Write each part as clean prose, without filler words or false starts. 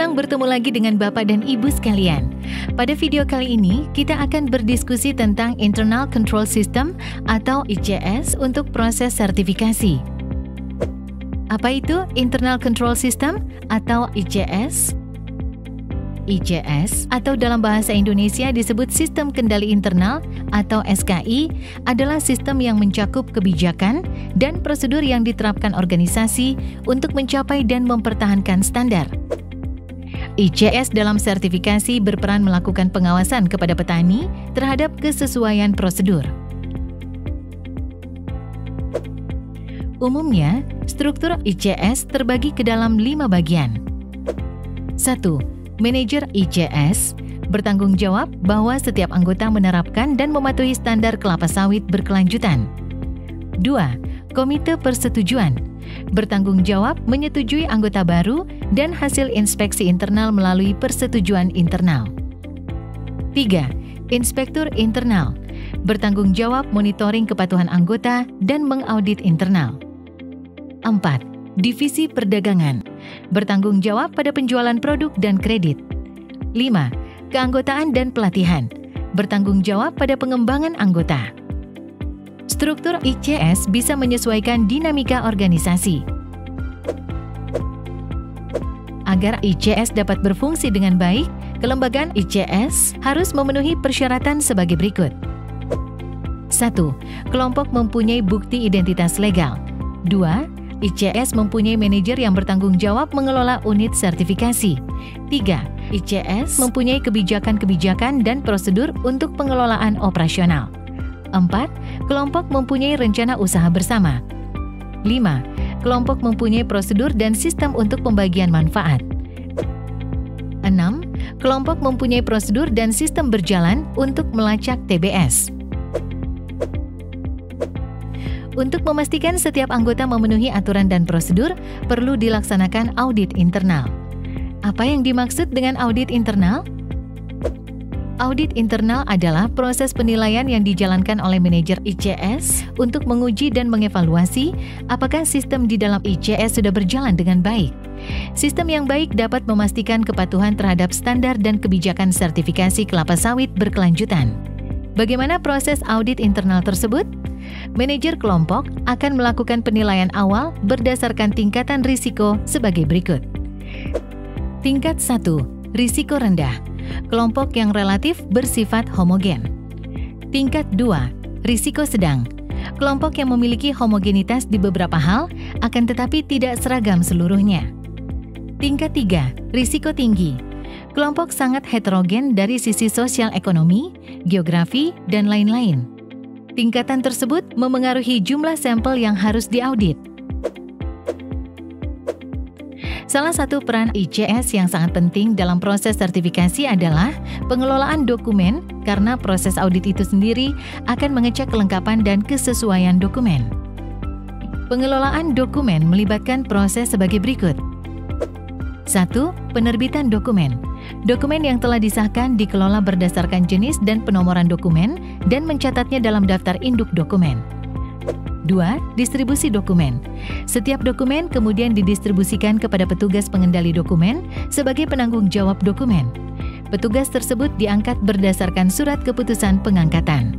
Senang bertemu lagi dengan Bapak dan Ibu sekalian. Pada video kali ini, kita akan berdiskusi tentang Internal Control System atau ICS untuk proses sertifikasi. Apa itu Internal Control System atau ICS? ICS atau dalam bahasa Indonesia disebut Sistem Kendali Internal atau SKI adalah sistem yang mencakup kebijakan dan prosedur yang diterapkan organisasi untuk mencapai dan mempertahankan standar. ICS dalam sertifikasi berperan melakukan pengawasan kepada petani terhadap kesesuaian prosedur. Umumnya, struktur ICS terbagi ke dalam 5 bagian. 1. Manajer ICS bertanggung jawab bahwa setiap anggota menerapkan dan mematuhi standar kelapa sawit berkelanjutan. 2. Komite Persetujuan bertanggung jawab menyetujui anggota baru dan hasil inspeksi internal melalui persetujuan internal. 3. Inspektur Internal bertanggung jawab monitoring kepatuhan anggota dan mengaudit internal. 4. Divisi Perdagangan bertanggung jawab pada penjualan produk dan kredit. 5. Keanggotaan dan pelatihan bertanggung jawab pada pengembangan anggota. Struktur ICS bisa menyesuaikan dinamika organisasi. Agar ICS dapat berfungsi dengan baik, kelembagaan ICS harus memenuhi persyaratan sebagai berikut. 1. Kelompok mempunyai bukti identitas legal. 2. ICS mempunyai manajer yang bertanggung jawab mengelola unit sertifikasi. 3. ICS mempunyai kebijakan-kebijakan dan prosedur untuk pengelolaan operasional. 4. Kelompok mempunyai rencana usaha bersama. 5. Kelompok mempunyai prosedur dan sistem untuk pembagian manfaat. 6. Kelompok mempunyai prosedur dan sistem berjalan untuk melacak TBS. Untuk memastikan setiap anggota memenuhi aturan dan prosedur, perlu dilaksanakan audit internal. Apa yang dimaksud dengan audit internal? Audit internal adalah proses penilaian yang dijalankan oleh manajer ICS untuk menguji dan mengevaluasi apakah sistem di dalam ICS sudah berjalan dengan baik. Sistem yang baik dapat memastikan kepatuhan terhadap standar dan kebijakan sertifikasi kelapa sawit berkelanjutan. Bagaimana proses audit internal tersebut? Manajer kelompok akan melakukan penilaian awal berdasarkan tingkatan risiko sebagai berikut. Tingkat 1. Risiko rendah. Kelompok yang relatif bersifat homogen. Tingkat 2. Risiko sedang. Kelompok yang memiliki homogenitas di beberapa hal, akan tetapi tidak seragam seluruhnya. Tingkat 3. Risiko tinggi. Kelompok sangat heterogen dari sisi sosial ekonomi, geografi, dan lain-lain. Tingkatan tersebut memengaruhi jumlah sampel yang harus diaudit. Salah satu peran ICS yang sangat penting dalam proses sertifikasi adalah pengelolaan dokumen, karena proses audit itu sendiri akan mengecek kelengkapan dan kesesuaian dokumen. Pengelolaan dokumen melibatkan proses sebagai berikut. 1. Penerbitan dokumen. Dokumen yang telah disahkan dikelola berdasarkan jenis dan penomoran dokumen dan mencatatnya dalam daftar induk dokumen. 2. Distribusi dokumen. Setiap dokumen kemudian didistribusikan kepada petugas pengendali dokumen sebagai penanggung jawab dokumen. Petugas tersebut diangkat berdasarkan surat keputusan pengangkatan.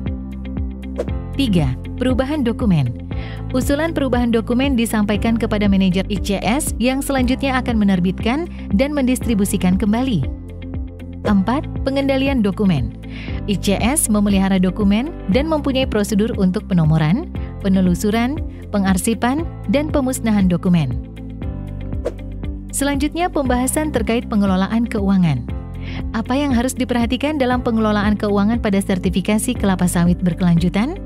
3. Perubahan dokumen. Usulan perubahan dokumen disampaikan kepada manajer ICS yang selanjutnya akan menerbitkan dan mendistribusikan kembali. 4. Pengendalian dokumen. ICS memelihara dokumen dan mempunyai prosedur untuk penomoran, penelusuran, pengarsipan, dan pemusnahan dokumen. Selanjutnya, pembahasan terkait pengelolaan keuangan. Apa yang harus diperhatikan dalam pengelolaan keuangan pada sertifikasi kelapa sawit berkelanjutan?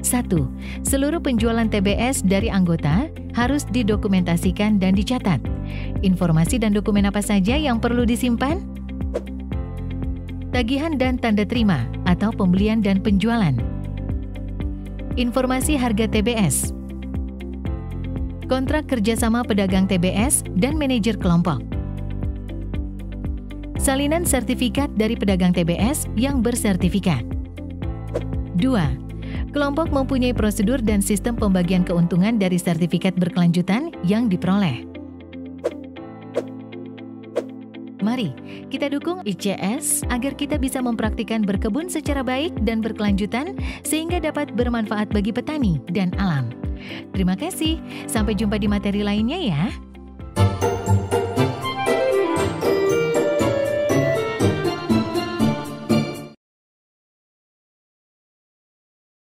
1. Seluruh penjualan TBS dari anggota harus didokumentasikan dan dicatat. Informasi dan dokumen apa saja yang perlu disimpan? Tagihan dan tanda terima atau pembelian dan penjualan. Informasi harga TBS. Kontrak kerjasama pedagang TBS dan manajer kelompok. Salinan sertifikat dari pedagang TBS yang bersertifikat. 2. Kelompok mempunyai prosedur dan sistem pembagian keuntungan dari sertifikat berkelanjutan yang diperoleh. Mari kita dukung ICS agar kita bisa mempraktikkan berkebun secara baik dan berkelanjutan sehingga dapat bermanfaat bagi petani dan alam. Terima kasih, sampai jumpa di materi lainnya ya.